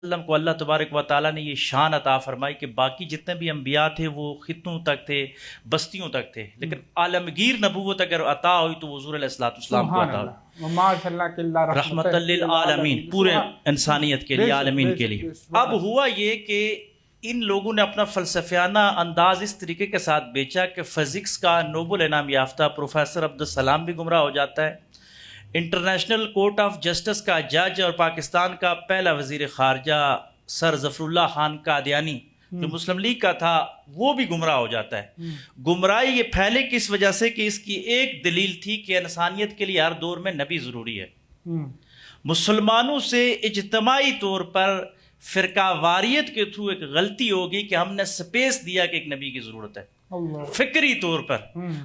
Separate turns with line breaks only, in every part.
وسلم کو اللہ تبارک و تعالیٰ نے یہ شان عطا فرمائی کہ باقی جتنے بھی انبیاء تھے وہ خطوں تک تھے، بستیوں تک تھے، لیکن عالمگیر نبوت اگر عطا ہوئی تو حضور علیہ السلام کو عطا ہوئی، رحمت للعالمین، پورے انسانیت کے لیے، عالمین کے لیے۔ اب ہوا یہ کہ ان لوگوں نے اپنا فلسفیانہ انداز اس طریقے کے ساتھ بیچا کہ فزکس کا نوبل انعام یافتہ پروفیسر عبدالسلام بھی گمراہ ہو جاتا ہے، انٹرنیشنل کورٹ آف جسٹس کا جج اور پاکستان کا پہلا وزیر خارجہ سر ظفر اللہ خان قادیانی جو مسلم لیگ کا تھا وہ بھی گمراہ ہو جاتا ہے۔ گمراہی یہ پھیلے کس وجہ سے کہ اس کی ایک دلیل تھی کہ انسانیت کے لیے ہر دور میں نبی ضروری ہے۔ مسلمانوں سے اجتماعی طور پر فرقہ واریت کے تھرو ایک غلطی ہوگی کہ ہم نے سپیس دیا کہ ایک نبی کی ضرورت ہے۔ فکری طور پر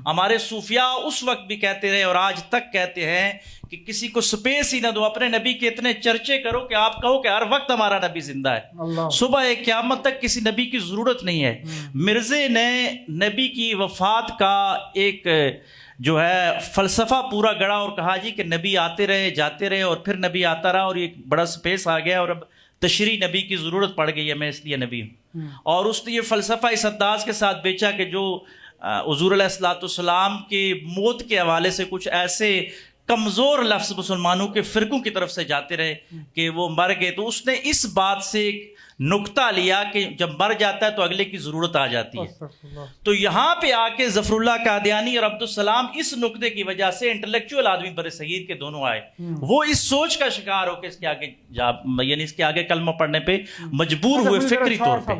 ہمارے صوفیاء اس وقت بھی کہتے رہے اور آج تک کہتے ہیں کہ کسی کو سپیس ہی نہ دو، اپنے نبی کے اتنے چرچے کرو کہ آپ کہو کہ ہر وقت ہمارا نبی زندہ ہے، صبح قیامت تک کسی نبی کی ضرورت نہیں ہے۔ مرزے نے نبی کی وفات کا ایک جو ہے فلسفہ پورا گڑا اور کہا جی کہ نبی آتے رہے جاتے رہے اور پھر نبی آتا رہا اور ایک بڑا سپیس آ گیا اور اب تشریح نبی کی ضرورت پڑ گئی ہے، میں اس لیے نبی ہوں۔ اور اس نے یہ فلسفہ اس انداز کے ساتھ بیچا کہ جو حضور علیہ السلام کی موت کے حوالے سے کچھ ایسے کمزور لفظ مسلمانوں کے فرقوں کی طرف سے جاتے رہے کہ وہ مر گئے، تو اس نے اس بات سے ایک نکتہ لیا کہ جب مر جاتا ہے تو اگلے کی ضرورت آ جاتی ہے۔ تو یہاں پہ آ کے ظفر اللہ قادیانی اور عبدالسلام اس نکتے کی وجہ سے انٹلیکچوئل آدمی بر صغیر کے دونوں آئے، وہ اس سوچ کا شکار ہو کے اس کے آگے یعنی اس کے آگے کلمہ پڑھنے پہ مجبور ہوئے فکری طور پہ۔